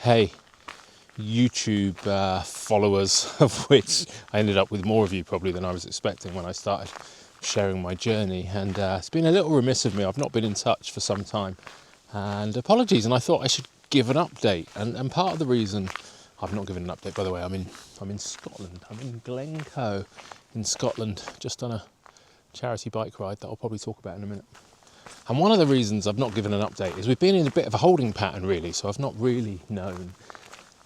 Hey, YouTube followers, of which I ended up with more of you probably than I was expecting when I started sharing my journey. And it's been a little remiss of me. I've not been in touch for some time. And apologies, and I thought I should give an update. And part of the reason I've not given an update, by the way, I'm in Scotland. I'm in Glencoe in Scotland, just on a charity bike ride that I'll probably talk about in a minute. And one of the reasons I've not given an update is we've been in a bit of a holding pattern, really, so I've not really known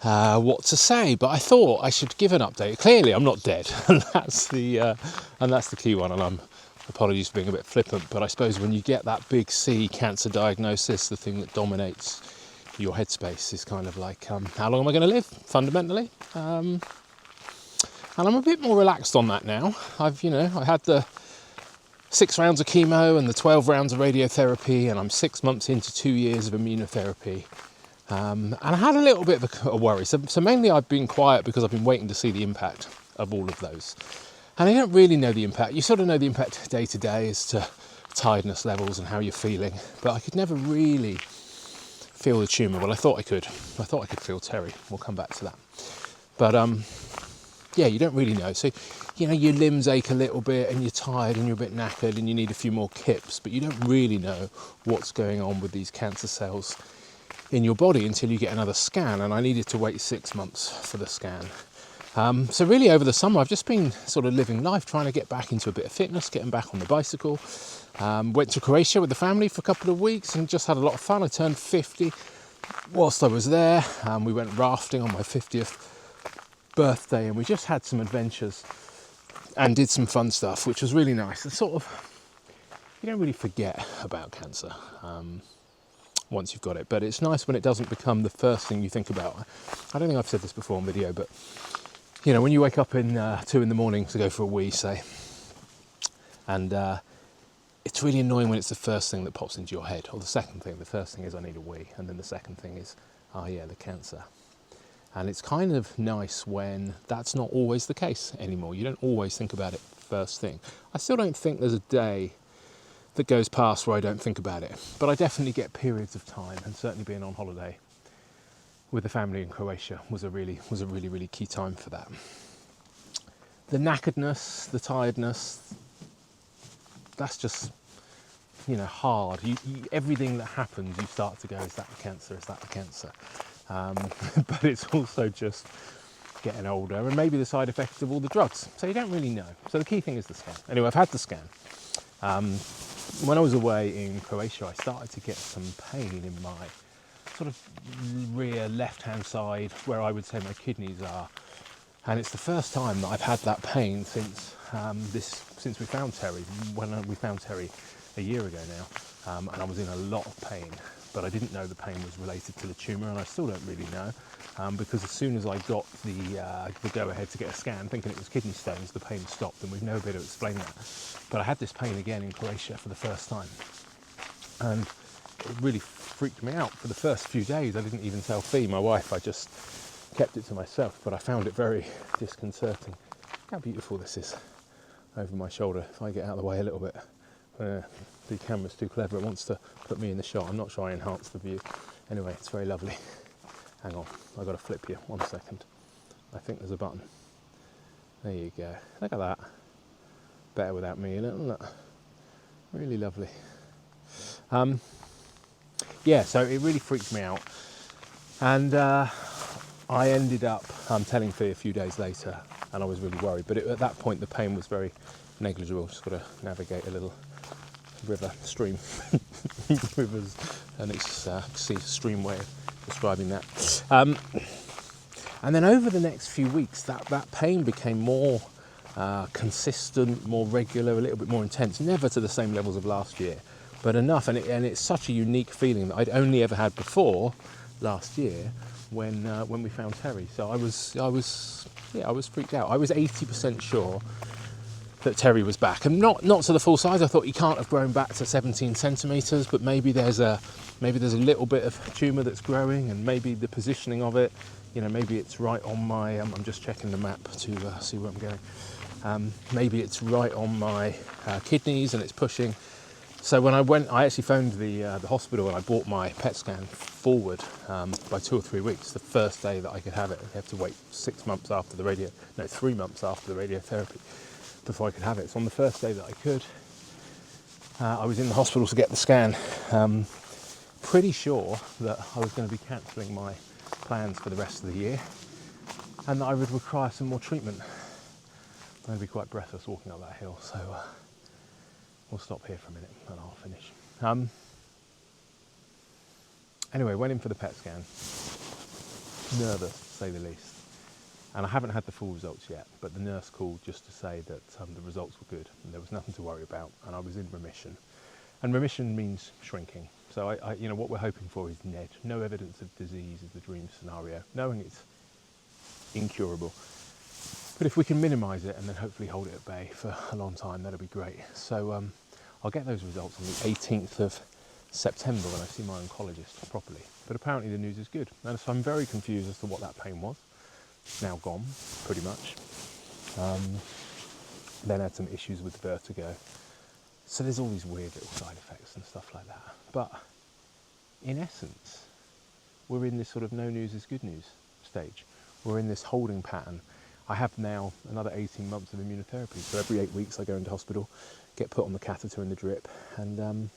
what to say. But I thought I should give an update. Clearly, I'm not dead, and that's the key one. And I'm apologies for being a bit flippant, but I suppose when you get that big C cancer diagnosis, the thing that dominates your headspace is kind of like, how long am I going to live? Fundamentally, and I'm a bit more relaxed on that now. I had the 6 rounds of chemo and the 12 rounds of radiotherapy, and I'm 6 months into 2 years of immunotherapy. And I had a little bit of a worry. So mainly I've been quiet because I've been waiting to see the impact of all of those. And I don't really know the impact. You sort of know the impact day to day as to tiredness levels and how you're feeling. But I could never really feel the tumour. Well, I thought I could. I thought I could feel Terry. We'll come back to that. But yeah, you don't really know. So, your limbs ache a little bit and you're tired and you're a bit knackered and you need a few more kips, but you don't really know what's going on with these cancer cells in your body until you get another scan. And I needed to wait 6 months for the scan. So really over the summer, I've just been sort of living life, trying to get back into a bit of fitness, getting back on the bicycle. Went to Croatia with the family for a couple of weeks and just had a lot of fun. I turned 50 whilst I was there. We went rafting on my 50th birthday and we just had some adventures and did some fun stuff, which was really nice. And sort of, you don't really forget about cancer once you've got it, but it's nice when it doesn't become the first thing you think about. I don't think I've said this before on video, but when you wake up in 2 in the morning to go for a wee, say, and it's really annoying when it's the first thing that pops into your head, or the second thing. The first thing is I need a wee, and then the second thing is, the cancer. And it's kind of nice when that's not always the case anymore. You don't always think about it first thing. I still don't think there's a day that goes past where I don't think about it. But I definitely get periods of time, and certainly being on holiday with the family in Croatia was a really key time for that. The knackeredness, the tiredness, that's just, hard. Everything that happens, you start to go, is that the cancer? Is that the cancer? But it's also just getting older and maybe the side effects of all the drugs. So you don't really know. So the key thing is the scan. Anyway, I've had the scan. When I was away in Croatia, I started to get some pain in my sort of rear left-hand side where I would say my kidneys are. And it's the first time that I've had that pain since we found Terry, when we found Terry a year ago now. And I was in a lot of pain. But I didn't know the pain was related to the tumour, and I still don't really know, because as soon as I got the go-ahead to get a scan, thinking it was kidney stones, the pain stopped, and we've never been able to explain that. But I had this pain again in Croatia for the first time, and it really freaked me out. For the first few days, I didn't even tell Fee, my wife. I just kept it to myself, but I found it very disconcerting. Look how beautiful this is over my shoulder. If I get out of the way a little bit. The camera's too clever, it wants to put me in the shot. I'm not sure I enhanced the view. Anyway, it's very lovely. Hang on, I've got to flip you, 1 second. I think there's a button. There you go, look at that. Better without me in it, isn't it? Really lovely. So it really freaked me out. And I ended up telling Fee a few days later, and I was really worried. But at that point, the pain was very negligible. Just got to navigate a little stream, rivers, and it's a stream way of describing that. And then over the next few weeks, that pain became more consistent, more regular, a little bit more intense. Never to the same levels of last year, but enough. And it's such a unique feeling that I'd only ever had before last year when we found Terry. So I was freaked out. I was 80% sure that Terry was back, and not to the full size. I thought he can't have grown back to 17 centimetres, but maybe there's a little bit of tumour that's growing, and maybe the positioning of it, maybe it's right on my. I'm just checking the map to see where I'm going. Maybe it's right on my kidneys, and it's pushing So when I went, I actually phoned the hospital and I brought my PET scan forward by 2 or 3 weeks. The first day that I could have it, I have to wait 3 months after the radiotherapy before I could have it. So on the first day that I could, I was in the hospital to get the scan. Pretty sure that I was going to be cancelling my plans for the rest of the year and that I would require some more treatment. I'm going to be quite breathless walking up that hill, so we'll stop here for a minute and I'll finish. Anyway, went in for the PET scan. Nervous, to say the least. And I haven't had the full results yet, but the nurse called just to say that the results were good and there was nothing to worry about and I was in remission. And remission means shrinking. So what we're hoping for is NED. No evidence of disease is the dream scenario, knowing it's incurable. But if we can minimise it and then hopefully hold it at bay for a long time, that'll be great. So I'll get those results on the 18th of September when I see my oncologist properly. But apparently the news is good. And so I'm very confused as to what that pain was. It's now gone, pretty much. Then had some issues with vertigo. So there's all these weird little side effects and stuff like that. But in essence, we're in this sort of no news is good news stage. We're in this holding pattern. I have now another 18 months of immunotherapy. So every 8 weeks I go into hospital, get put on the catheter and the drip, and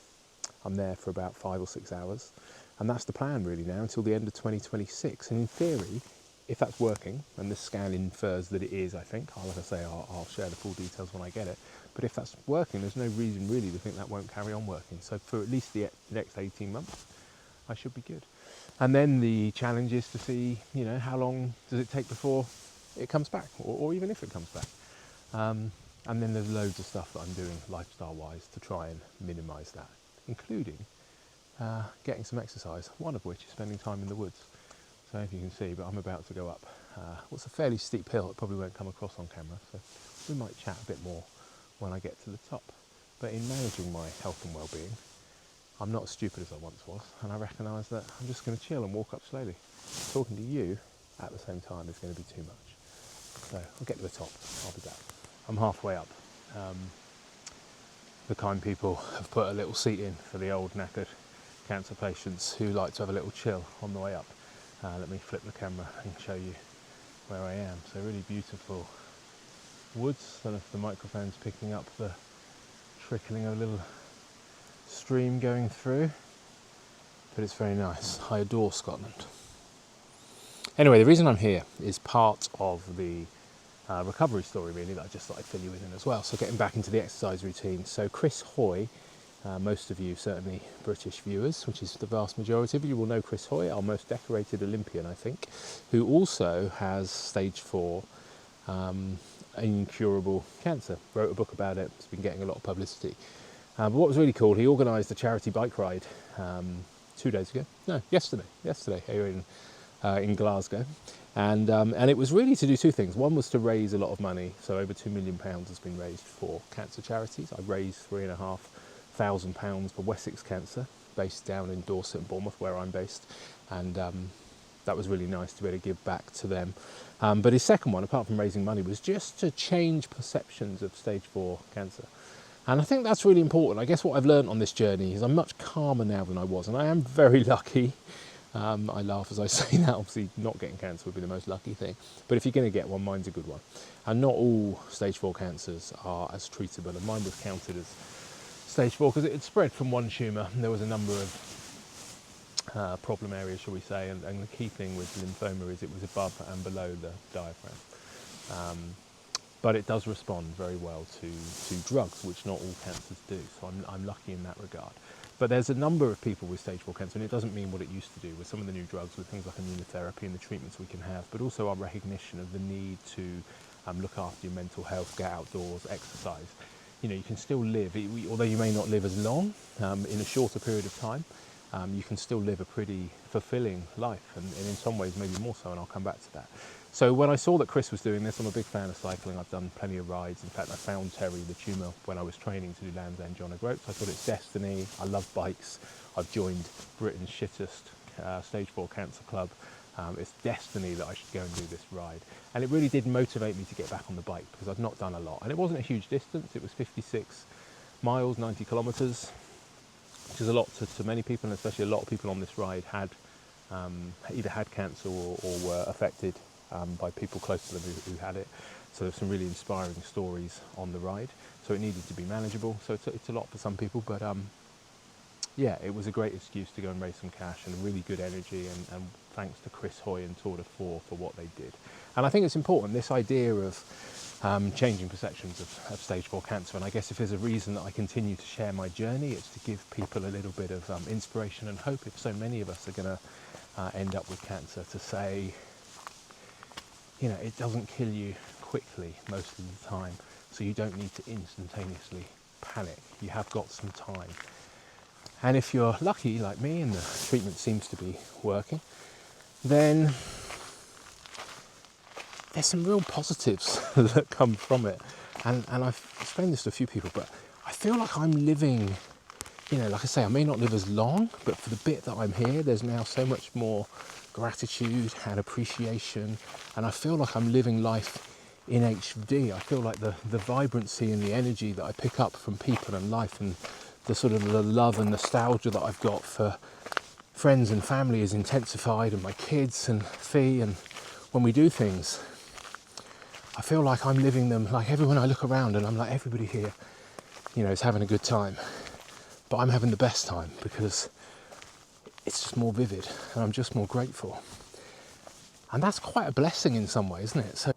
I'm there for about 5 or 6 hours. And that's the plan really now until the end of 2026. And in theory, if that's working, and this scan infers that it is, I think, like I say, I'll share the full details when I get it. But if that's working, there's no reason really to think that won't carry on working. So for at least the next 18 months, I should be good. And then the challenge is to see, how long does it take before it comes back, or even if it comes back. And then there's loads of stuff that I'm doing lifestyle-wise to try and minimise that, including getting some exercise, one of which is spending time in the woods. So if you can see, but I'm about to go up what's a fairly steep hill. It probably won't come across on camera, so we might chat a bit more when I get to the top. But in managing my health and well-being, I'm not as stupid as I once was, and I recognise that I'm just going to chill and walk up slowly. Talking to you at the same time is going to be too much. So I'll get to the top, I'll be back. I'm halfway up. The kind people have put a little seat in for the old knackered cancer patients who like to have a little chill on the way up. Let me flip the camera and show you where I am. So really beautiful woods. I don't know if the microphone's picking up the trickling of a little stream going through, but it's very nice. I adore Scotland. Anyway, the reason I'm here is part of the recovery story really that I just thought I'd fill you in as well. So getting back into the exercise routine. So Chris Hoy, most of you, certainly British viewers, which is the vast majority of you, will know Chris Hoy, our most decorated Olympian, I think, who also has stage 4 incurable cancer. Wrote a book about it. It's been getting a lot of publicity. But what was really cool, he organised a charity bike ride 2 days ago. No, yesterday here in Glasgow. And it was really to do 2 things. One was to raise a lot of money. So over £2 million has been raised for cancer charities. I raised £3,500 for Wessex Cancer, based down in Dorset and Bournemouth, where I'm based. And that was really nice to be able to give back to them. But his second one, apart from raising money, was just to change perceptions of stage 4 cancer. And I think that's really important. I guess what I've learned on this journey is I'm much calmer now than I was, and I am very lucky. I laugh as I say that. Obviously, not getting cancer would be the most lucky thing. But if you're going to get one, mine's a good one. And not all stage 4 cancers are as treatable, and mine was counted as stage 4 because it had spread from one tumour. There was a number of problem areas, shall we say, and the key thing with lymphoma is it was above and below the diaphragm. But it does respond very well to drugs, which not all cancers do. So I'm lucky in that regard. But there's a number of people with stage 4 cancer, and it doesn't mean what it used to do with some of the new drugs, with things like immunotherapy and the treatments we can have, but also our recognition of the need to look after your mental health, get outdoors, exercise. You can still live, although you may not live as long, in a shorter period of time, you can still live a pretty fulfilling life, and in some ways maybe more so, and I'll come back to that. So when I saw that Chris was doing this, I'm a big fan of cycling. I've done plenty of rides. In fact, I found Terry, the tumour, when I was training to do Land's End John O'Groats. I thought it's destiny. I love bikes. I've joined Britain's shittest stage 4 cancer club. It's destiny that I should go and do this ride. And it really did motivate me to get back on the bike because I've not done a lot. And it wasn't a huge distance. It was 56 miles, 90 kilometres. is a lot to many people, and especially a lot of people on this ride had either had cancer or were affected by people close to them who had it. So there's some really inspiring stories on the ride. So it needed to be manageable. So it's a lot for some people, but yeah, it was a great excuse to go and raise some cash and really good energy. And thanks to Chris Hoy and Tour de Four for what they did. And I think it's important, this idea of changing perceptions of stage 4 cancer. And I guess if there's a reason that I continue to share my journey, it's to give people a little bit of inspiration and hope, if so many of us are going to end up with cancer, to say, you know, it doesn't kill you quickly most of the time, so you don't need to instantaneously panic. You have got some time. And if you're lucky like me and the treatment seems to be working, then there's some real positives that come from it. And I've explained this to a few people, but I feel like I'm living, you know, like I say, I may not live as long, but for the bit that I'm here, there's now so much more gratitude and appreciation. And I feel like I'm living life in HD. I feel like the vibrancy and the energy that I pick up from people and life, and the sort of the love and nostalgia that I've got for friends and family is intensified, and my kids and Fee, and when we do things, I feel like I'm living them. Like everyone, I look around and I'm like, everybody here, you know, is having a good time, but I'm having the best time because it's just more vivid and I'm just more grateful. And that's quite a blessing in some way, isn't it? So,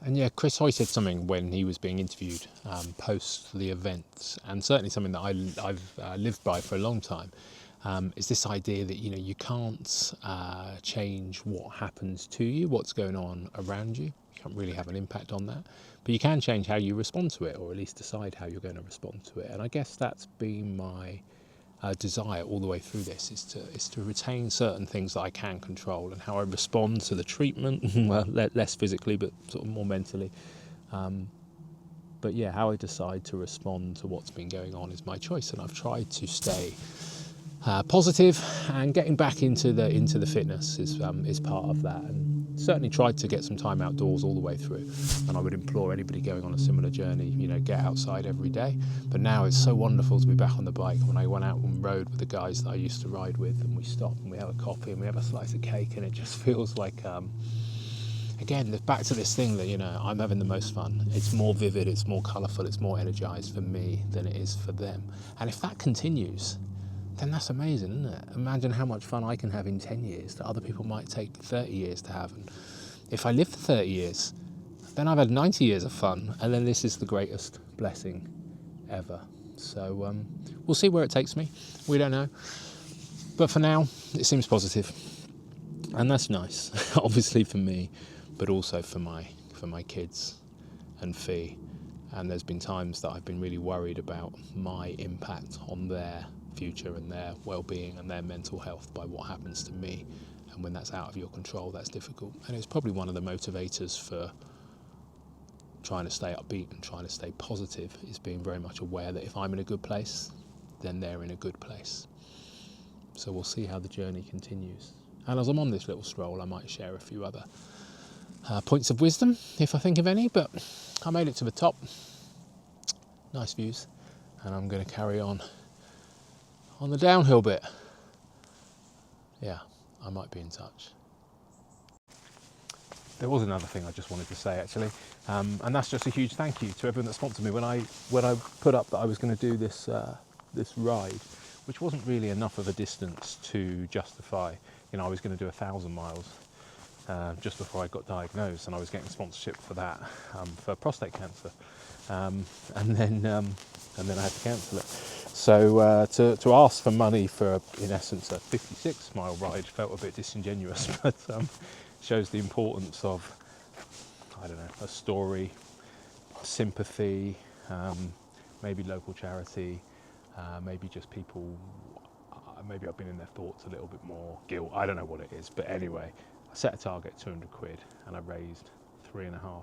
and yeah, Chris Hoy said something when he was being interviewed post the event, and certainly something that I've lived by for a long time, is this idea that, you know, you can't change what happens to you, what's going on around you. You can't really have an impact on that, but you can change how you respond to it, or at least decide how you're going to respond to it. And I guess that's been my desire all the way through this, is to retain certain things that I can control, and how I respond to the treatment, well, less physically, but sort of more mentally. But yeah, how I decide to respond to what's been going on is my choice, and I've tried to stay positive, and getting back into the fitness is part of that, and certainly tried to get some time outdoors all the way through. And I would implore anybody going on a similar journey, you know, get outside every day. But now it's so wonderful to be back on the bike. When I went out on the road with the guys that I used to ride with, and we stop and we have a coffee and we have a slice of cake, and it just feels like again, back to this thing that, you know, I'm having the most fun. It's more vivid, it's more colourful, it's more energised for me than it is for them. And if that continues, then that's amazing, isn't it? Imagine how much fun I can have in 10 years that other people might take 30 years to have. And if I live for 30 years, then I've had 90 years of fun, and then this is the greatest blessing ever. So we'll see where it takes me. We don't know. But for now, it seems positive. And that's nice, obviously for me, but also for my kids and Fee. And there's been times that I've been really worried about my impact on their future and their well-being and their mental health by what happens to me. And when that's out of your control, that's difficult. And it's probably one of the motivators for trying to stay upbeat and trying to stay positive, is being very much aware that if I'm in a good place, then they're in a good place. So we'll see how the journey continues. And as I'm on this little stroll, I might share a few other points of wisdom, if I think of any, but I made it to the top. Nice views. And I'm going to carry on the downhill bit. Yeah, I might be in touch. There was another thing I just wanted to say, actually, and that's just a huge thank you to everyone that sponsored me. When I put up that I was going to do this ride, which wasn't really enough of a distance to justify, you know, I was going to do 1,000 miles just before I got diagnosed, and I was getting sponsorship for that, for prostate cancer, and then I had to cancel it. So to ask for money for, in essence, a 56-mile ride felt a bit disingenuous, but shows the importance of, I don't know, a story, sympathy, maybe local charity, maybe just people, maybe I've been in their thoughts a little bit more, guilt, I don't know what it is, but anyway, I set a target, 200 quid, and I raised £3,500,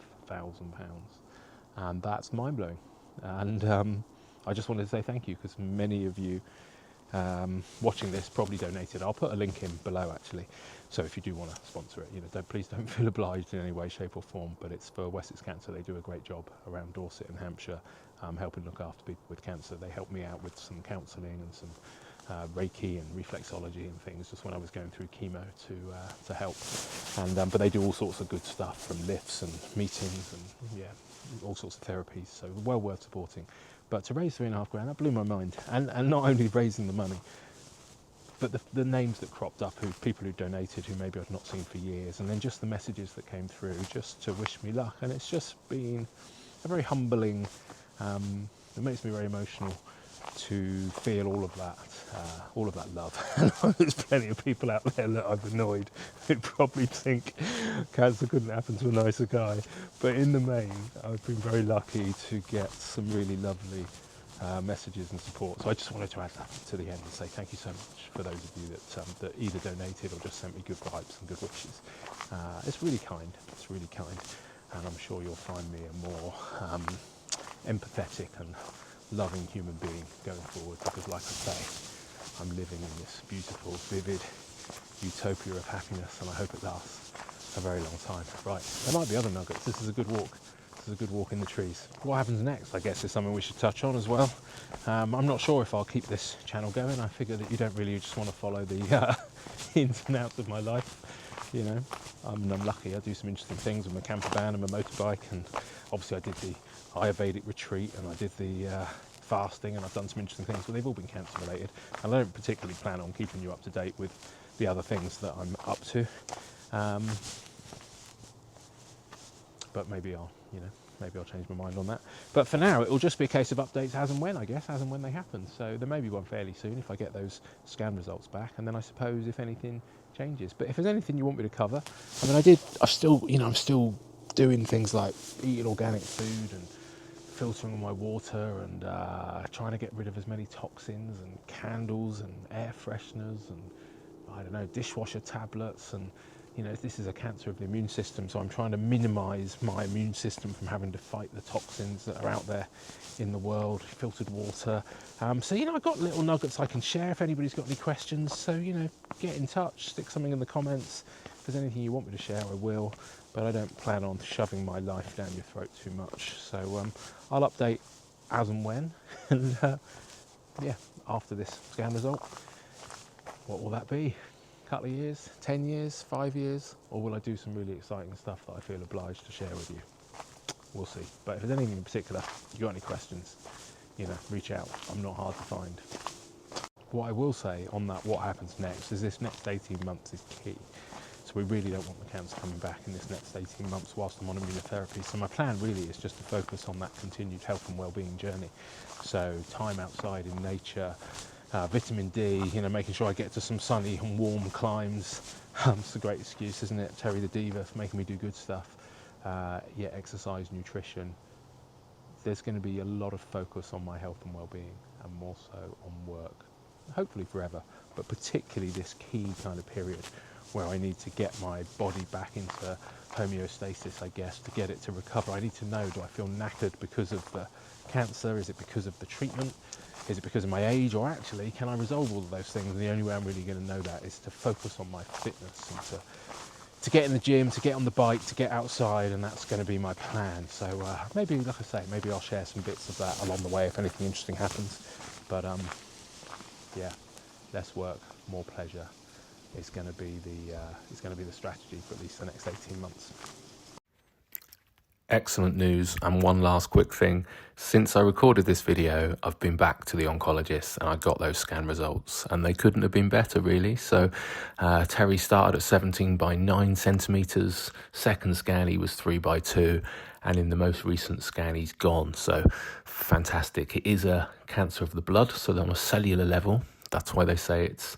and that's mind-blowing. And I just wanted to say thank you, because many of you watching this probably donated. I'll put a link in below, actually, so if you do want to sponsor it, you know, please don't feel obliged in any way, shape or form, but it's for Wessex Cancer. They do a great job around Dorset and Hampshire, helping look after people with cancer. They helped me out with some counselling and some Reiki and reflexology and things just when I was going through chemo to help. And but they do all sorts of good stuff, from lifts and meetings and all sorts of therapies. So well worth supporting. But to raise £3.5 grand, that blew my mind. And not only raising the money, but the names that cropped up, people who donated, who maybe I'd not seen for years, and then just the messages that came through just to wish me luck. And it's just been a very humbling, it makes me very emotional to feel all of that love. There's plenty of people out there that I've annoyed who probably think cancer couldn't happen to a nicer guy. But in the main, I've been very lucky to get some really lovely messages and support. So I just wanted to add that to the end and say thank you so much for those of you that either donated or just sent me good vibes and good wishes. It's really kind. It's really kind, and I'm sure you'll find me a more empathetic and loving human being going forward, because like I say, I'm living in this beautiful, vivid utopia of happiness, and I hope it lasts a very long time. Right, there might be other nuggets. This is a good walk. This is a good walk in the trees. What happens next, I guess, is something we should touch on as well. I'm not sure if I'll keep this channel going. I figure that you don't really just want to follow the ins and outs of my life. You know, I'm lucky. I do some interesting things with my camper van and my motorbike, and obviously I did the Ayurvedic retreat and I did the fasting, and I've done some interesting things, but they've all been cancer related, and I don't particularly plan on keeping you up to date with the other things that I'm up to. But maybe I'll change my mind on that. But for now, it will just be a case of updates as and when, I guess, as and when they happen. So there may be one fairly soon if I get those scan results back, and then I suppose if anything changes. But if there's anything you want me to cover, I mean, I'm still doing things like eating organic food and filtering my water and trying to get rid of as many toxins and candles and air fresheners and, I don't know, dishwasher tablets. And this is a cancer of the immune system, so I'm trying to minimise my immune system from having to fight the toxins that are out there in the world. Filtered water. So I've got little nuggets I can share if anybody's got any questions. So get in touch, stick something in the comments. If there's anything you want me to share, I will. But I don't plan on shoving my life down your throat too much. So I'll update as and when. And after this scan result, what will that be? Couple of years, 10 years, 5 years, or will I do some really exciting stuff that I feel obliged to share with you? We'll see. But if there's anything in particular, if you've got any questions, reach out. I'm not hard to find. What I will say on that, what happens next, is this next 18 months is key. So we really don't want the cancer coming back in this next 18 months whilst I'm on immunotherapy. So my plan really is just to focus on that continued health and well-being journey. So time outside in nature, vitamin D, making sure I get to some sunny and warm climes. It's a great excuse, isn't it? Terry the Diva for making me do good stuff. Exercise, nutrition. There's going to be a lot of focus on my health and well-being, and more so on work. Hopefully forever, but particularly this key kind of period where I need to get my body back into homeostasis, I guess, to get it to recover. I need to know, do I feel knackered because of the cancer? Is it because of the treatment? Is it because of my age? Or actually, can I resolve all of those things? And the only way I'm really going to know that is to focus on my fitness and to get in the gym, to get on the bike, to get outside, and that's going to be my plan. So maybe, like I say, maybe I'll share some bits of that along the way if anything interesting happens. But less work, more pleasure is going to be the strategy for at least the next 18 months. Excellent news, and one last quick thing. Since I recorded this video, I've been back to the oncologist and I got those scan results, and they couldn't have been better, really. So Terry started at 17 by 9 centimetres, second scan he was 3 by 2, and in the most recent scan he's gone. So fantastic. It is a cancer of the blood, so on a cellular level, that's why they say it's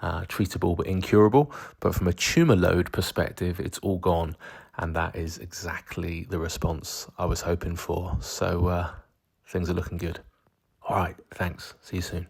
treatable but incurable. But from a tumour load perspective, it's all gone. And that is exactly the response I was hoping for. So things are looking good. All right, thanks. See you soon.